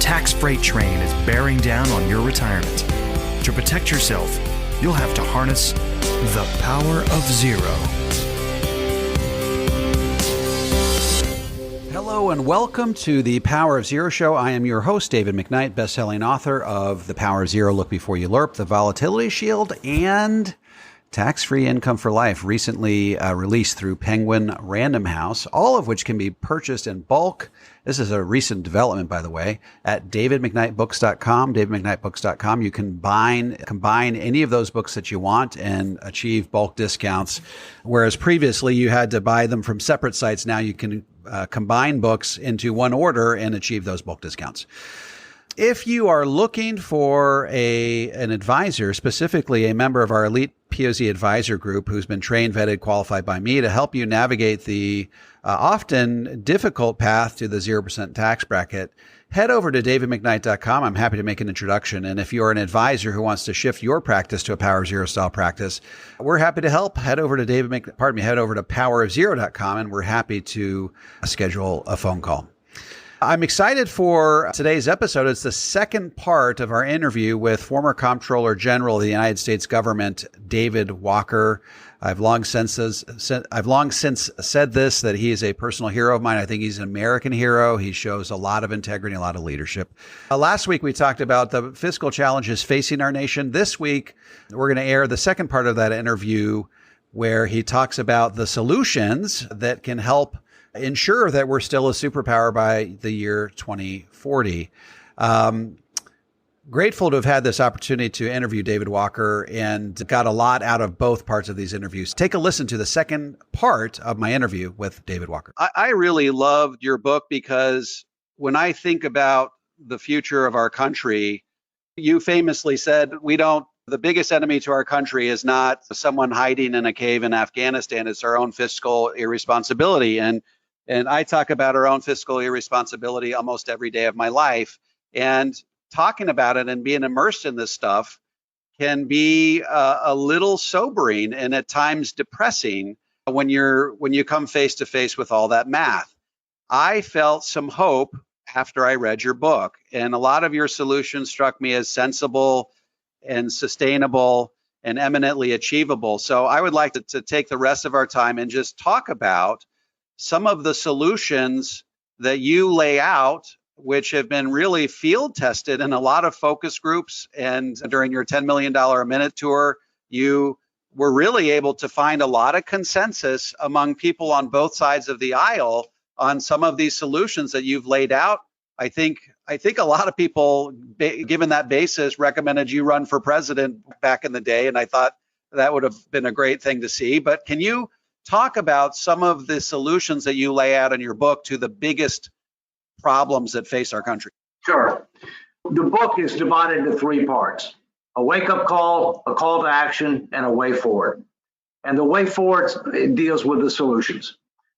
tax freight train is bearing down on your retirement. To protect yourself, you'll have to harness the power of zero. Hello and welcome to the Power of Zero Show. I am your host, David McKnight, best-selling author of The Power of Zero, Look Before You LURP, The Volatility Shield, and Tax-Free Income for Life, recently released through Penguin Random House, all of which can be purchased in bulk. This is a recent development, by the way, at davidmcknightbooks.com, davidmcknightbooks.com. You can combine any of those books that you want and achieve bulk discounts, whereas previously you had to buy them from separate sites. Now you can combine books into one order and achieve those bulk discounts. If you are looking for an advisor, specifically a member of our elite POZ advisor group who's been trained, vetted, qualified by me to help you navigate the often difficult path to the 0% tax bracket, head over to davidmcknight.com. I'm happy to make an introduction. And if you're an advisor who wants to shift your practice to a Power of Zero style practice, we're happy to help. Head over to powerofzero.com, and we're happy to schedule a phone call. I'm excited for today's episode. It's the second part of our interview with former Comptroller General of the United States government, David Walker. I've long since said this, that he is a personal hero of mine. I think he's an American hero. He shows a lot of integrity, a lot of leadership. Last week, we talked about the fiscal challenges facing our nation. This week, we're going to air the second part of that interview where he talks about the solutions that can help ensure that we're still a superpower by the year 2040. Grateful to have had this opportunity to interview David Walker and got a lot out of both parts of these interviews. Take a listen to the second part of my interview with David Walker. I really loved your book because when I think about the future of our country, you famously said, the biggest enemy to our country is not someone hiding in a cave in Afghanistan. It's our own fiscal irresponsibility. And I talk about our own fiscal irresponsibility almost every day of my life. And talking about it and being immersed in this stuff can be a little sobering and at times depressing when you come face to face with all that math. I felt some hope after I read your book, and a lot of your solutions struck me as sensible and sustainable and eminently achievable. So I would like to take the rest of our time and just talk about some of the solutions that you lay out, which have been really field tested in a lot of focus groups. And during your $10 million a minute tour, you were really able to find a lot of consensus among people on both sides of the aisle on some of these solutions that you've laid out. I think a lot of people, given that basis, recommended you run for president back in the day. And I thought that would have been a great thing to see. But can you talk about some of the solutions that you lay out in your book to the biggest problems that face our country? Sure. The book is divided into three parts: a wake-up call, a call to action, and a way forward. And the way forward deals with the solutions.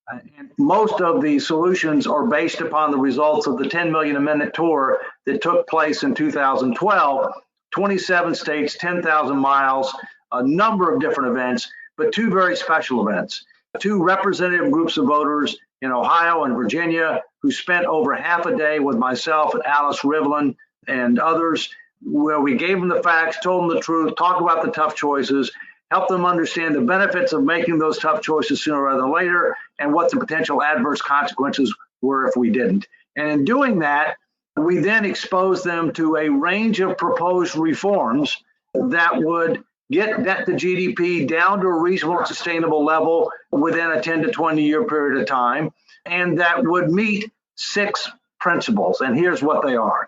And most of the solutions are based upon the results of the 10 million a minute tour that took place in 2012, 27 states, 10,000 miles, a number of different events, but two very special events. Two representative groups of voters in Ohio and Virginia who spent over half a day with myself and Alice Rivlin and others, where we gave them the facts, told them the truth, talked about the tough choices, helped them understand the benefits of making those tough choices sooner rather than later, and what the potential adverse consequences were if we didn't. And in doing that, we then exposed them to a range of proposed reforms that would get debt to GDP down to a reasonable and sustainable level within a 10 to 20 year period of time, and that would meet 6 principles. And here's what they are: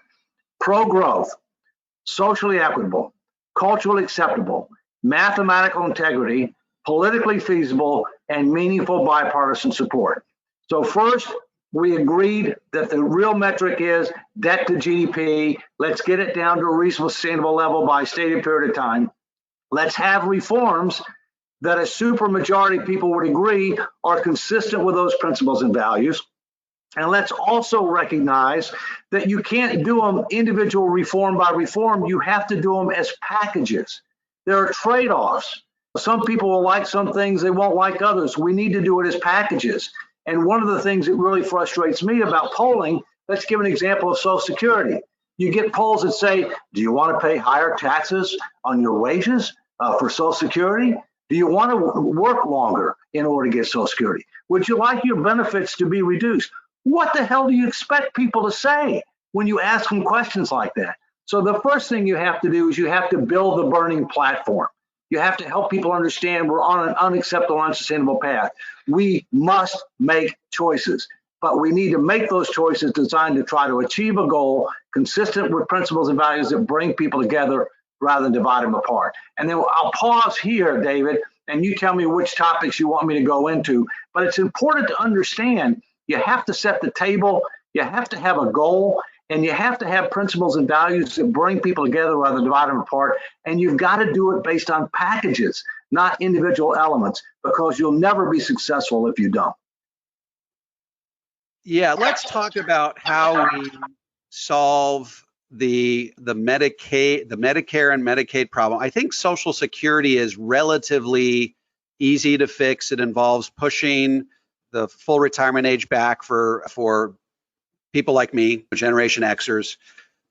pro-growth, socially equitable, culturally acceptable, mathematical integrity, politically feasible, and meaningful bipartisan support. So first, we agreed that the real metric is debt to GDP. Let's get it down to a reasonable, sustainable level by a stated period of time. Let's have reforms that a supermajority of people would agree are consistent with those principles and values. And let's also recognize that you can't do them individual reform by reform. You have to do them as packages. There are trade-offs. Some people will like some things, they won't like others. We need to do it as packages. And one of the things that really frustrates me about polling Let's give an example of Social Security. You get polls that say, do you want to pay higher taxes on your wages for Social Security? Do you want to work longer in order to get Social Security? Would you like your benefits to be reduced? What the hell do you expect people to say when you ask them questions like that? So the first thing you have to do is you have to build the burning platform. You have to help people understand we're on an unacceptable, unsustainable path. We must make choices, but we need to make those choices designed to try to achieve a goal consistent with principles and values that bring people together rather than divide them apart. And then I'll pause here, David, and you tell me which topics you want me to go into. But it's important to understand you have to set the table, you have to have a goal, and you have to have principles and values that bring people together rather than divide them apart. And you've got to do it based on packages, not individual elements, because you'll never be successful if you don't. Yeah, let's talk about how we solve the Medicare and Medicaid problem. I think Social Security is relatively easy to fix. It involves pushing the full retirement age back for people like me, Generation Xers.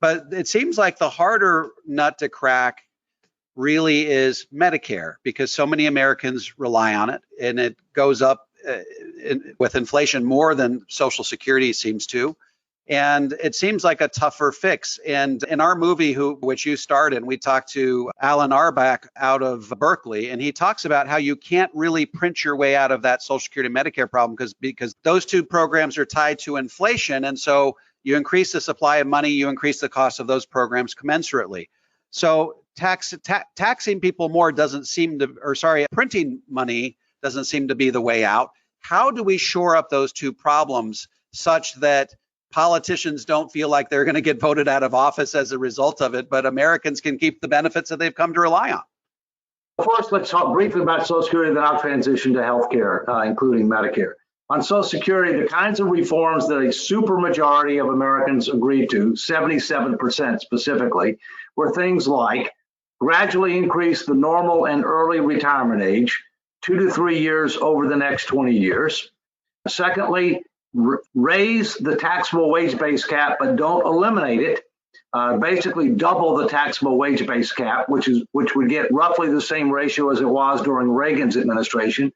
But it seems like the harder nut to crack really is Medicare, because so many Americans rely on it, and it goes up with inflation more than Social Security seems to. And it seems like a tougher fix. And in our movie, which you starred in, we talked to Alan Arbach out of Berkeley, and he talks about how you can't really print your way out of that Social Security Medicare problem because those two programs are tied to inflation. And so you increase the supply of money, you increase the cost of those programs commensurately. So taxing people more printing money doesn't seem to be the way out. How do we shore up those two problems such that politicians don't feel like they're going to get voted out of office as a result of it, but Americans can keep the benefits that they've come to rely on? First, let's talk briefly about Social Security, then I'll transition to health care, including Medicare. On Social Security, the kinds of reforms that a supermajority of Americans agreed to, 77% specifically, were things like gradually increase the normal and early retirement age, 2 to 3 years over the next 20 years. Secondly, raise the taxable wage base cap, but don't eliminate it. Basically double the taxable wage base cap, which would get roughly the same ratio as it was during Reagan's administration.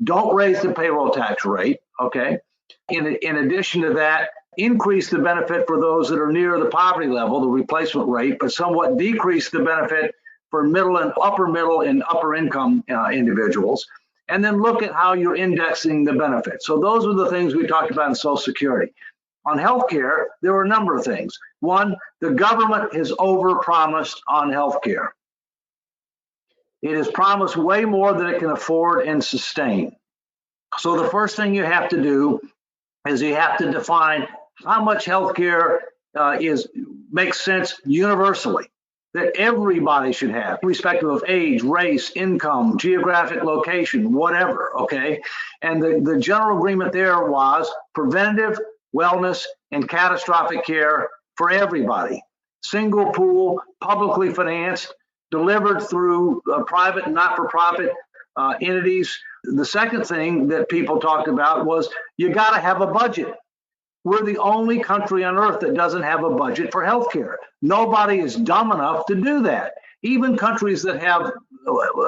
Don't raise the payroll tax rate, okay? In addition to that, increase the benefit for those that are near the poverty level, the replacement rate, but somewhat decrease the benefit for middle and upper income individuals. And then look at how you're indexing the benefits. So those are the things we talked about in Social Security. On healthcare, there were a number of things. One, the government has overpromised on healthcare. It has promised way more than it can afford and sustain. So the first thing you have to do is you have to define how much healthcare makes sense universally, that everybody should have, irrespective of age, race, income, geographic location, whatever, okay? And the general agreement there was preventative, wellness, and catastrophic care for everybody. Single pool, publicly financed, delivered through private and not-for-profit entities. The second thing that people talked about was you gotta have a budget. We're the only country on earth that doesn't have a budget for healthcare. Nobody is dumb enough to do that. Even countries that have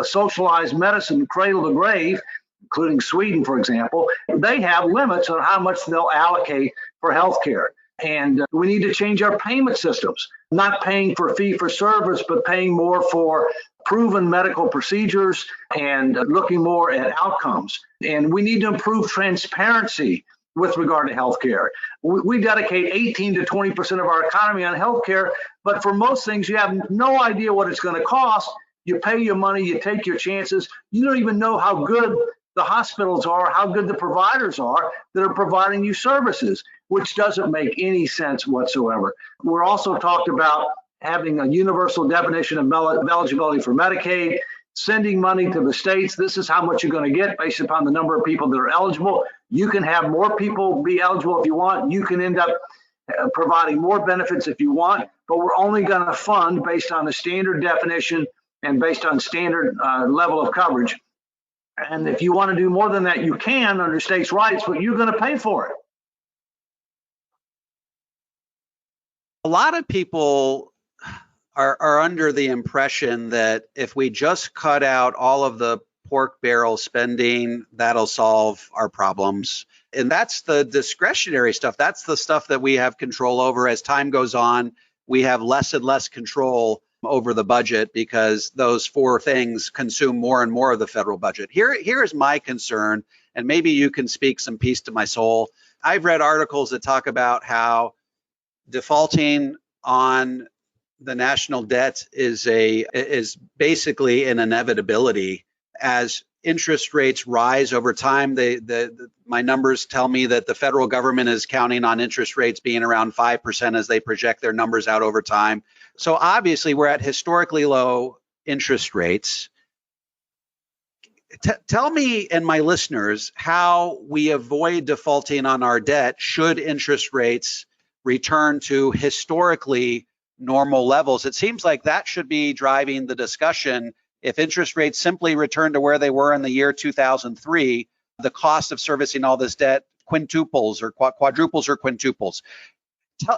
socialized medicine cradle to grave, including Sweden, for example, they have limits on how much they'll allocate for healthcare. And we need to change our payment systems, not paying for fee for service, but paying more for proven medical procedures and looking more at outcomes. And we need to improve transparency with regard to healthcare. We dedicate 18 to 20% of our economy on healthcare, but for most things, you have no idea what it's going to cost. You pay your money, you take your chances. You don't even know how good the hospitals are, how good the providers are that are providing you services, which doesn't make any sense whatsoever. We're also talked about having a universal definition of eligibility for Medicaid, sending money to the states. This is how much you're going to get based upon the number of people that are eligible. You can have more people be eligible if you want. You can end up providing more benefits if you want, but we're only going to fund based on the standard definition and based on standard level of coverage. And if you want to do more than that, you can under states' rights, but you're going to pay for it. A lot of people are under the impression that if we just cut out all of the pork barrel spending, that'll solve our problems. And that's the discretionary stuff. That's the stuff that we have control over. As time goes on, we have less and less control over the budget because those four things consume more and more of the federal budget. Here is my concern, and maybe you can speak some peace to my soul. I've read articles that talk about how defaulting on the national debt is basically an inevitability as interest rates rise over time. My numbers tell me that the federal government is counting on interest rates being around 5% as they project their numbers out over time. So obviously we're at historically low interest rates. Tell me and my listeners how we avoid defaulting on our debt should interest rates return to historically normal levels. It seems like that should be driving the discussion. If interest rates simply return to where they were in the year 2003, the cost of servicing all this debt quintuples or quadruples or quintuples.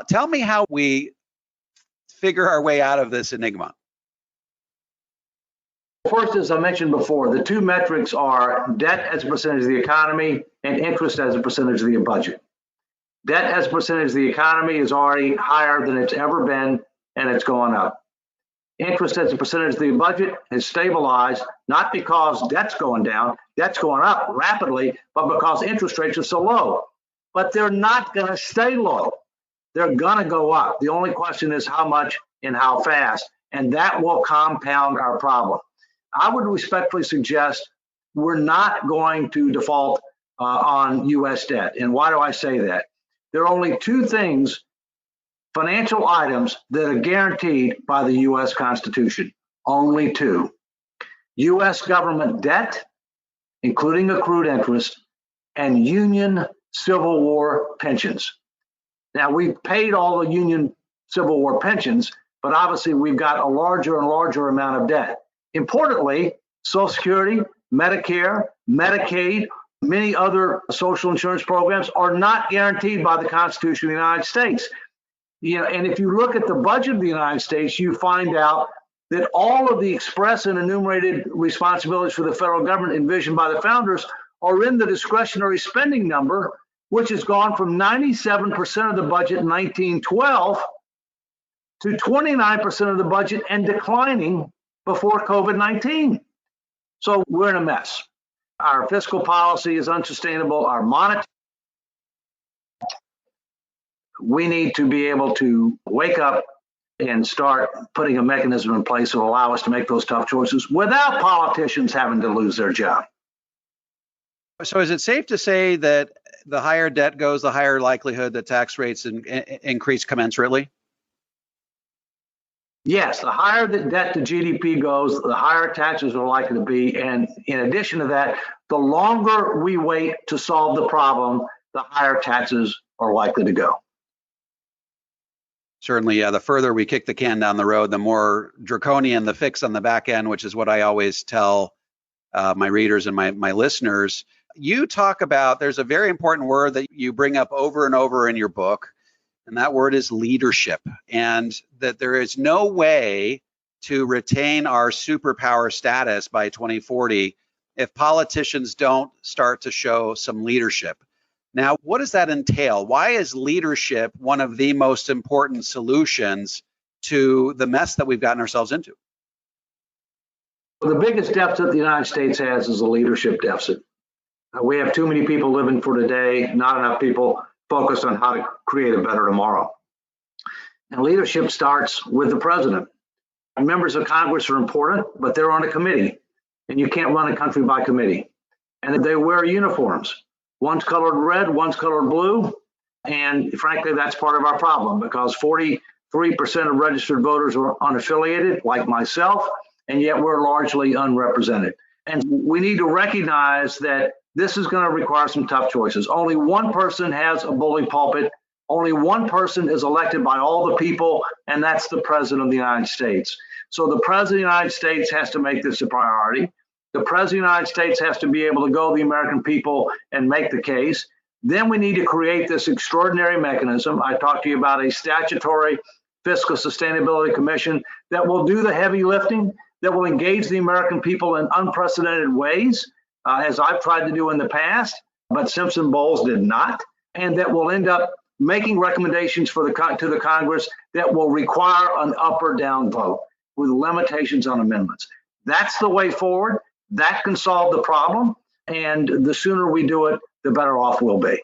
Tell me how we figure our way out of this enigma. First, as I mentioned before, the two metrics are debt as a percentage of the economy and interest as a percentage of the budget. Debt as a percentage of the economy is already higher than it's ever been, and it's going up. Interest as a percentage of the budget has stabilized, not because debt's going down, debt's going up rapidly, but because interest rates are so low. But they're not going to stay low. They're going to go up. The only question is how much and how fast, and that will compound our problem. I would respectfully suggest we're not going to default on U.S. debt. And why do I say that? There are only two things, financial items, that are guaranteed by the U.S. Constitution. Only two. U.S. government debt, including accrued interest, and Union Civil War pensions. Now, we've paid all the Union Civil War pensions, but obviously we've got a larger and larger amount of debt. Importantly, Social Security, Medicare, Medicaid, many other social insurance programs are not guaranteed by the Constitution of the United States. And if you look at the budget of the United States, you find out that all of the express and enumerated responsibilities for the federal government envisioned by the founders are in the discretionary spending number, which has gone from 97% of the budget in 1912 to 29% of the budget and declining before COVID-19. So we're in a mess. Our fiscal policy is unsustainable. Our monetary, we need to be able to wake up and start putting a mechanism in place that will allow us to make those tough choices without politicians having to lose their job. So is it safe to say that the higher debt goes, the higher likelihood that tax rates increase commensurately? Yes, the higher the debt to GDP goes, the higher taxes are likely to be. And in addition to that, the longer we wait to solve the problem, the higher taxes are likely to go. Certainly, yeah. The further we kick the can down the road, the more draconian the fix on the back end, which is what I always tell my readers and my listeners. You talk about, there's a very important word that you bring up over and over in your book, and that word is leadership. And that there is no way to retain our superpower status by 2040 if politicians don't start to show some leadership. Now, what does that entail? Why is leadership one of the most important solutions to the mess that we've gotten ourselves into? The biggest deficit the United States has is a leadership deficit. We have too many people living for today, not enough people focused on how to create a better tomorrow. And leadership starts with the president. Members of Congress are important, but they're on a committee, and you can't run a country by committee. And they wear uniforms. One's colored red, one's colored blue. And frankly, that's part of our problem because 43% of registered voters are unaffiliated, like myself, and yet we're largely unrepresented. And we need to recognize that this is going to require some tough choices. Only one person has a bully pulpit. Only one person is elected by all the people, and that's the president of the United States. So the president of the United States has to make this a priority. The president of the United States has to be able to go to the American people and make the case. Then we need to create this extraordinary mechanism. I talked to you about a statutory Fiscal Sustainability Commission that will do the heavy lifting, that will engage the American people in unprecedented ways, as I've tried to do in the past, but Simpson Bowles did not, and that will end up making recommendations to the Congress that will require an up or down vote with limitations on amendments. That's the way forward. That can solve the problem, and the sooner we do it, the better off we'll be.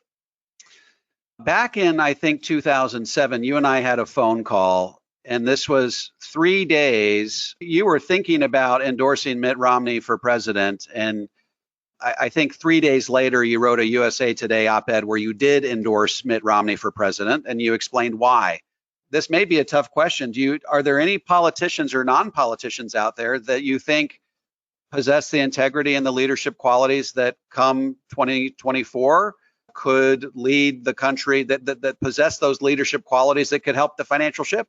Back in, I think, 2007, you and I had a phone call, and this was 3 days. You were thinking about endorsing Mitt Romney for president, and I think 3 days later, you wrote a USA Today op-ed where you did endorse Mitt Romney for president, and you explained why. This may be a tough question. Are there any politicians or non-politicians out there that you think possess the integrity and the leadership qualities that come 2024 could lead the country, that possess those leadership qualities that could help the financial ship?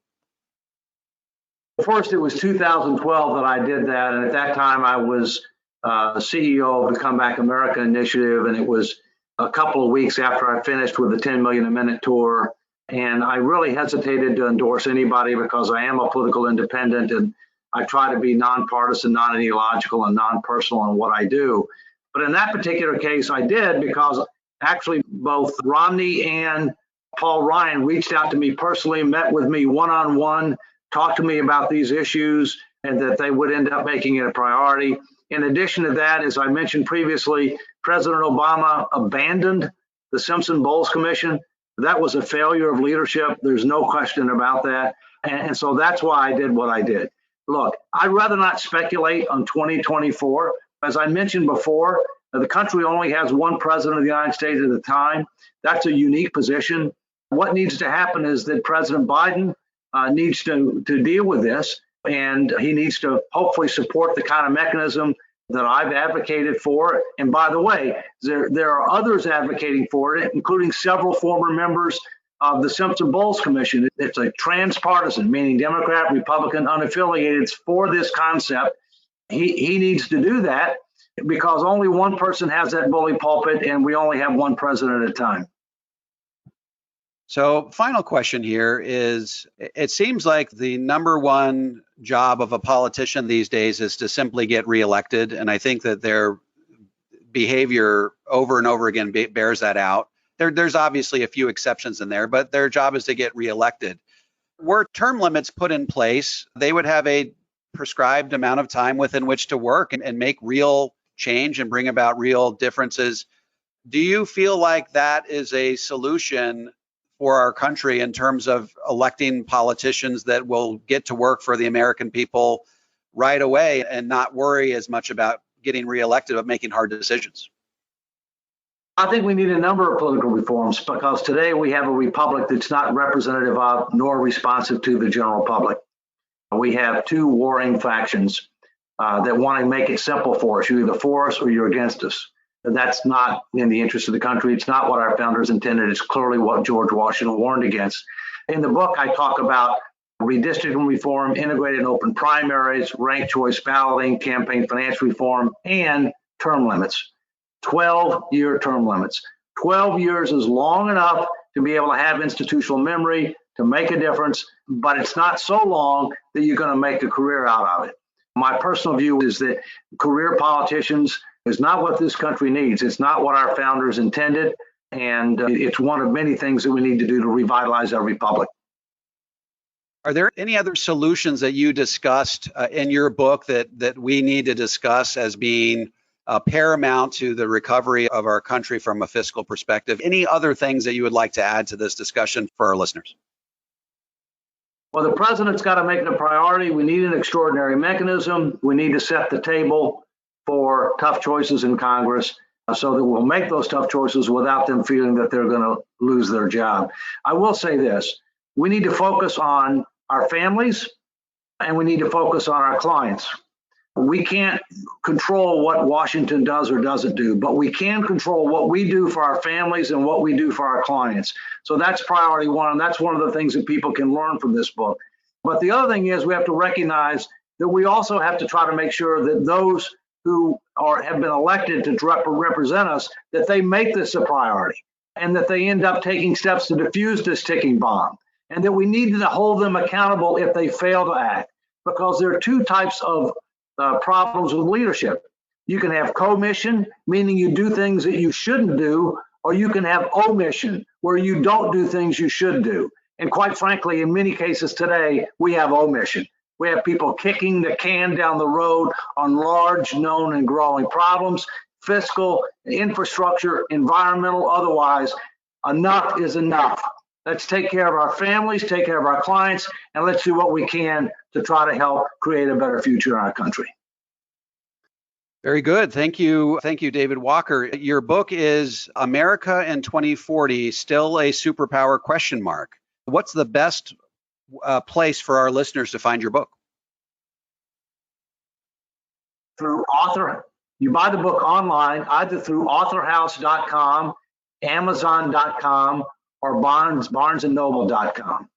First, it was 2012 that I did that, and at that time I was CEO of the Come Back America initiative, and it was a couple of weeks after I finished with the 10 million a minute tour, and I really hesitated to endorse anybody because I am a political independent, and I try to be nonpartisan, non-ideological, and non-personal in what I do. But in that particular case, I did because actually both Romney and Paul Ryan reached out to me personally, met with me one-on-one, talked to me about these issues, and that they would end up making it a priority. In addition to that, as I mentioned previously, President Obama abandoned the Simpson Bowles Commission. That was a failure of leadership. There's no question about that. And so that's why I did what I did. Look, I'd rather not speculate on 2024. As I mentioned before, the country only has one president of the United States at a time. That's a unique position. What needs to happen is that President Biden needs to deal with this, and he needs to hopefully support the kind of mechanism that I've advocated for. And by the way, there are others advocating for it, including several former members of the Simpson Bowles Commission. It's a transpartisan, meaning Democrat, Republican, unaffiliated. It's for this concept. He needs to do that because only one person has that bully pulpit, and we only have one president at a time. So final question here is, it seems like the number one job of a politician these days is to simply get reelected. And I think that their behavior over and over again bears that out. There's obviously a few exceptions in there, but their job is to get reelected. Were term limits put in place, they would have a prescribed amount of time within which to work and make real change and bring about real differences. Do you feel like that is a solution for our country in terms of electing politicians that will get to work for the American people right away and not worry as much about getting reelected, but making hard decisions? I think we need a number of political reforms because today we have a republic that's not representative of nor responsive to the general public. We have two warring factions that want to make it simple for us. You're either for us or you're against us. And that's not in the interest of the country. It's not what our founders intended. It's clearly what George Washington warned against. In the book, I talk about redistricting reform, integrated and open primaries, ranked choice balloting, campaign finance reform, and term limits. 12-year term limits. 12 years is long enough to be able to have institutional memory, to make a difference, but it's not so long that you're going to make a career out of it. My personal view is that career politicians is not what this country needs. It's not what our founders intended, and it's one of many things that we need to do to revitalize our republic. Are there any other solutions that you discussed in your book that we need to discuss as being paramount to the recovery of our country from a fiscal perspective? Any other things that you would like to add to this discussion for our listeners? Well, the president's got to make it a priority. We need an extraordinary mechanism. We need to set the table for tough choices in Congress so that we'll make those tough choices without them feeling that they're going to lose their job. I will say this. We need to focus on our families and we need to focus on our clients. We can't control what Washington does or doesn't do, but we can control what we do for our families and what we do for our clients. So that's priority one, and that's one of the things that people can learn from this book. But the other thing is we have to recognize that we also have to try to make sure that those who have been elected to represent us, that they make this a priority and that they end up taking steps to defuse this ticking bomb. and that we need to hold them accountable if they fail to act, because there are two types of problems with leadership. You can have commission, meaning you do things that you shouldn't do, or you can have omission, where you don't do things you should do. And quite frankly, in many cases today, we have omission. We have people kicking the can down the road on large, known, and growing problems, fiscal, infrastructure, environmental, otherwise. Enough is enough. Let's take care of our families, take care of our clients, and let's do what we can to try to help create a better future in our country. Very good. Thank you. Thank you, David Walker. Your book is America in 2040, Still a Superpower ? What's the best place for our listeners to find your book? Through author. You buy the book online, either through authorhouse.com, amazon.com, or barnesandnoble.com.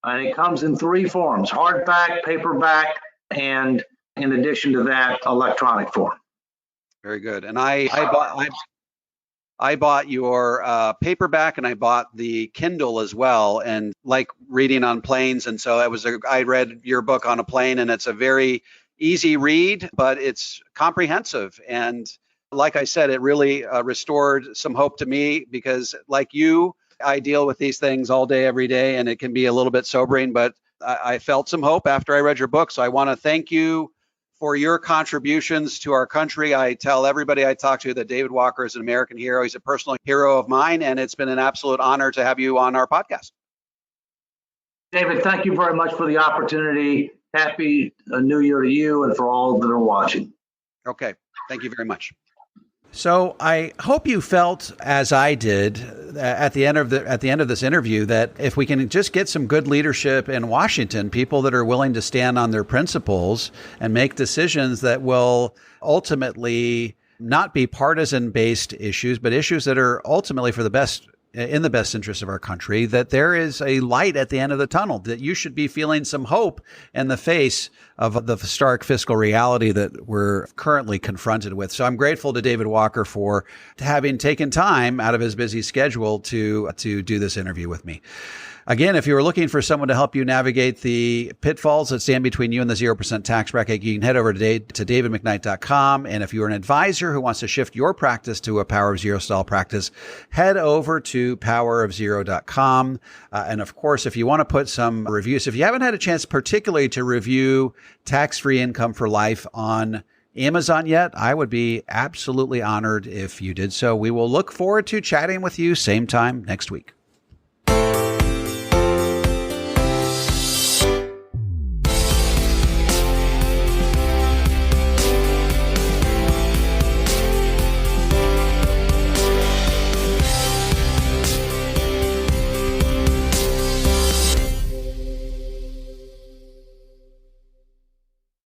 And it comes in three forms: hardback, paperback, and in addition to that, electronic form. Very good. And I bought your paperback, and I bought the Kindle as well, and like reading on planes. And so I read your book on a plane, and it's a very easy read, but it's comprehensive. And like I said, it really restored some hope to me, because like you, I deal with these things all day, every day, and it can be a little bit sobering, but I felt some hope after I read your book. So I want to thank you for your contributions to our country. I tell everybody I talk to that David Walker is an American hero. He's a personal hero of mine, and it's been an absolute honor to have you on our podcast. David, thank you very much for the opportunity. Happy New Year to you and for all that are watching. Okay. Thank you very much. So I hope you felt, as I did at the end of this interview, that if we can just get some good leadership in Washington, people that are willing to stand on their principles and make decisions that will ultimately not be partisan-based issues, but issues that are ultimately for the best, in the best interest of our country, that there is a light at the end of the tunnel, that you should be feeling some hope in the face of the stark fiscal reality that we're currently confronted with. So I'm grateful to David Walker for having taken time out of his busy schedule to do this interview with me. Again, if you were looking for someone to help you navigate the pitfalls that stand between you and the 0% tax bracket, you can head over to davidmcknight.com. And if you're an advisor who wants to shift your practice to a Power of Zero style practice, head over to powerofzero.com. And of course, if you want to put some reviews, if you haven't had a chance particularly to review Tax-Free Income for Life on Amazon yet, I would be absolutely honored if you did so. We will look forward to chatting with you same time next week.